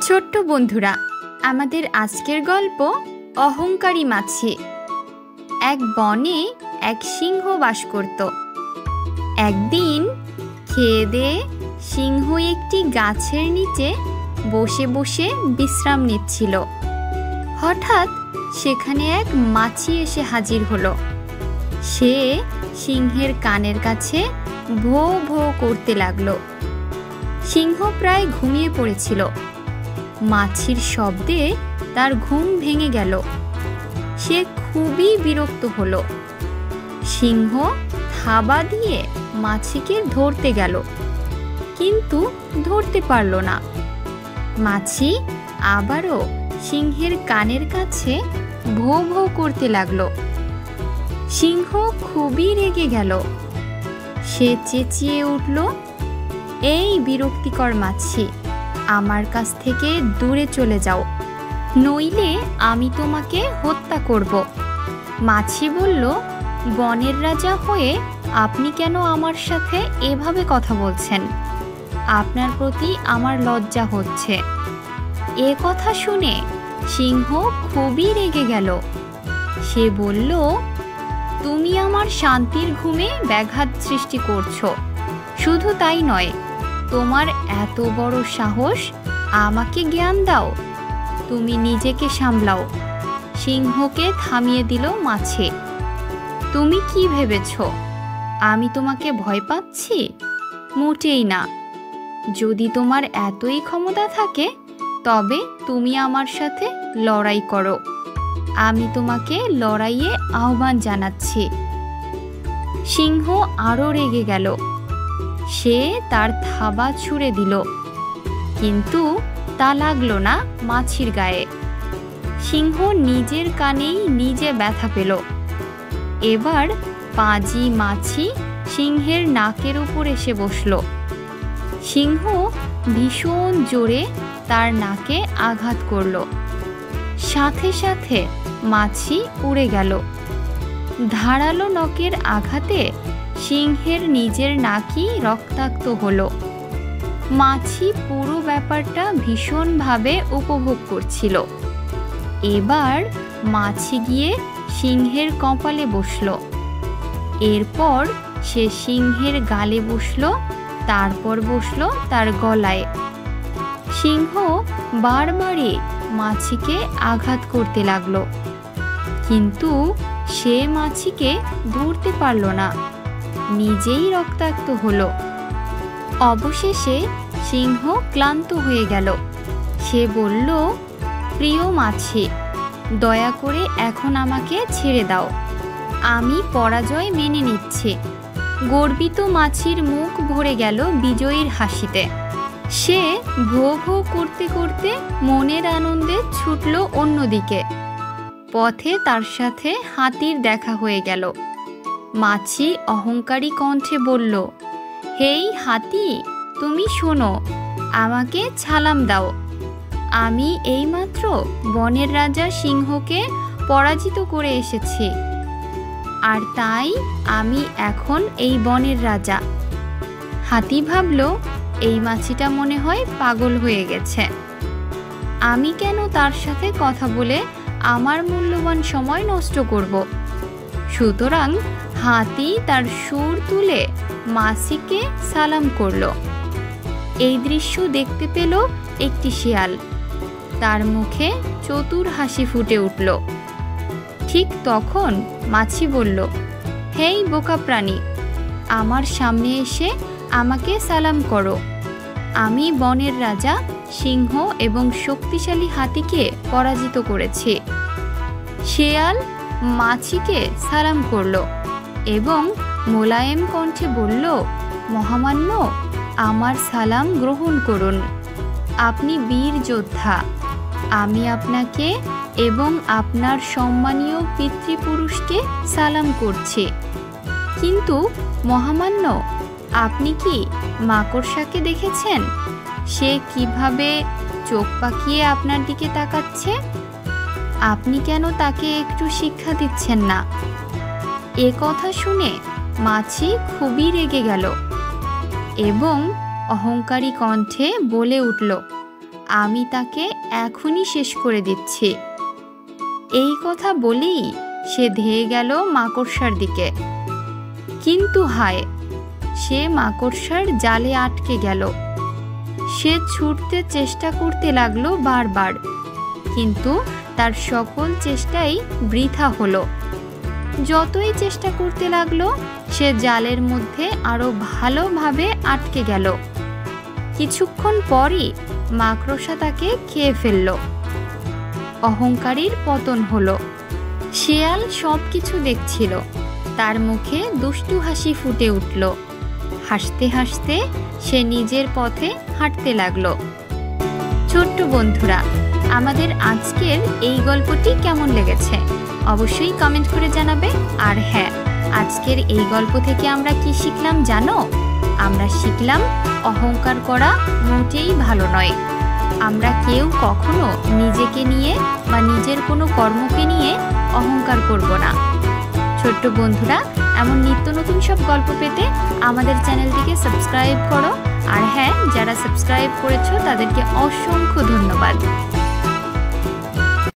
ছোট্ট বন্ধুরা, আমাদের আজকের গল্প অহংকারী মাছি। এক বনে এক সিংহ বাস করত। একদিন খেয়ে দেয়ে সিংহ একটি গাছের নিচে বসে বসে বিশ্রাম নিচ্ছিল। হঠাৎ সেখানে এক মাছি এসে হাজির হলো। সে সিংহের কানের কাছে ভো ভো করতে লাগলো। সিংহ প্রায় ঘুমিয়ে পড়েছিল। মাছির শব্দে তার ঘুম ভেঙে গেল। সে খুবই বিরক্ত হলো। সিংহ থাবা দিয়ে মাছিকে ধরতে গেল, কিন্তু ধরতে পারল না। মাছি আবারও সিংহের কানের কাছে ভো ভো করতে লাগলো। সিংহ খুবই রেগে গেল। সে চেঁচিয়ে উঠল, এই বিরক্তিকর মাছি, আমার কাছ থেকে দূরে চলে যাও, নইলে আমি তোমাকে হত্যা করব। মাছি বলল, বনের রাজা হয়ে আপনি কেন আমার সাথে এভাবে কথা বলছেন? আপনার প্রতি আমার লজ্জা হচ্ছে। এ কথা শুনে সিংহ খুবই রেগে গেল। সে বলল, তুমি আমার শান্তির ঘুমে ব্যাঘাত সৃষ্টি করছো। শুধু তাই নয়, তোমার এত বড় সাহস আমাকে জ্ঞান দাও। তুমি নিজেকে সামলাও। সিংহকে থামিয়ে দিল মাছি। তুমি কি ভেবেছ আমি তোমাকে ভয় পাচ্ছি? মোটেই না। যদি তোমার এতই ক্ষমতা থাকে তবে তুমি আমার সাথে লড়াই করো। আমি তোমাকে লড়াইয়ে আহ্বান জানাচ্ছি। সিংহ আরও রেগে গেল। সে তার থাবা ছুঁড়ে দিল, কিন্তু তা লাগলো না মাছির গায়ে। সিংহ নিজের কানেই নিজে ব্যথা পেল। এবার পাজি মাছি সিংহের নাকের উপর এসে বসল। সিংহ ভীষণ জোরে তার নাকে আঘাত করল। সাথে সাথে মাছি উড়ে গেল। ধারালো নখের আঘাতে সিংহের নিজের নাকই রক্তাক্ত হলো। মাছি পুরো ব্যাপারটা ভীষণভাবে উপভোগ করছিল। এবার মাছি গিয়ে সিংহের কপালে বসল। এরপর সে সিংহের গালে বসল, তারপর বসল তার গলায়। সিংহ বারবারই মাছিকে আঘাত করতে লাগলো, কিন্তু সে মাছিকে ধরতে পারল না। নিজেই রক্তাক্ত হলো। অবশেষে সিংহ ক্লান্ত হয়ে গেল। সে বলল, প্রিয় মাছি, দয়া করে এখন আমাকে ছেড়ে দাও। আমি পরাজয় মেনে নিচ্ছি। গর্বিত মাছির মুখ ভরে গেল বিজয়ীর হাসিতে। সে ভো ভো করতে করতে মনের আনন্দে ছুটল অন্যদিকে। পথে তার সাথে হাতির দেখা হয়ে গেল। মাছি অহংকারী কণ্ঠে বলল, হেই হাতি, তুমি শোনো, আমাকে সালাম দাও। আমি এইমাত্র বনের রাজা সিংহকে পরাজিত করে এসেছি, আর তাই আমি এখন এই বনের রাজা। হাতি ভাবল, এই মাছিটা মনে হয় পাগল হয়ে গেছে। আমি কেন তার সাথে কথা বলে আমার মূল্যবান সময় নষ্ট করব? সুতরাং হাতি তার সুর তুলে মাছিকে সালাম করল। এই দৃশ্য দেখতে পেল একটি শিয়াল। তার মুখে চতুর হাসি ফুটে উঠল। ঠিক তখন মাছি বলল, হেই বোকা প্রাণী, আমার সামনে এসে আমাকে সালাম করো। আমি বনের রাজা সিংহ এবং শক্তিশালী হাতিকে পরাজিত করেছি। শিয়াল মাছিকে সালাম করল এবং মোলায়েম কণ্ঠে বলল, মহামান্য, আমার সালাম গ্রহণ করুন। আপনি বীর যোদ্ধা। আমি আপনাকে এবং আপনার সম্মানীয় পিতৃপুরুষকে সালাম করছি। কিন্তু মহামান্য, আপনি কি মাকড়সাকে দেখেছেন? সে কিভাবে চোখ পাকিয়ে আপনার দিকে তাকাচ্ছে? আপনি কেন তাকে একটু শিক্ষা দিচ্ছেন না? এ কথা শুনে মাছি খুবই রেগে গেল এবং অহংকারী কণ্ঠে বলে উঠল, আমি তাকে এখনই শেষ করে দিচ্ছি। এই কথা বলেই সে ধেয়ে গেল মাকড়সার দিকে। কিন্তু হায়, সে মাকড়সার জালে আটকে গেল। সে ছুটতে চেষ্টা করতে লাগলো বারবার, কিন্তু তার সকল চেষ্টাই বৃথা হলো। যতই চেষ্টা করতে লাগলো, সে জালের মধ্যে আরো ভালোভাবে আটকে গেল। কিছুক্ষণ পরই মাকড়সা তাকে খেয়ে ফেলল। অহংকারীর পতন হলো। শেয়াল সবকিছু দেখছিল। তার মুখে দুষ্টু হাসি ফুটে উঠল। হাসতে হাসতে সে নিজের পথে হাঁটতে লাগলো। ছোট্ট বন্ধুরা, আমাদের আজকের এই গল্পটি কেমন লেগেছে অবশ্যই কমেন্ট করে জানাবে। আর হ্যাঁ, আজকের এই গল্প থেকে আমরা কি শিখলাম জানো? আমরা শিখলাম অহংকার করা মোটেই ভালো নয়। আমরা কেউ কখনো নিজেকে নিয়ে বা নিজের কোনো কর্মকে নিয়ে অহংকার করব না। ছোট্ট বন্ধুরা, এমন নিত্য নতুন সব গল্প পেতে আমাদের চ্যানেলটিকে সাবস্ক্রাইব করো। আর হ্যাঁ, যারা সাবস্ক্রাইব করেছো তাদেরকে অসংখ্য ধন্যবাদ।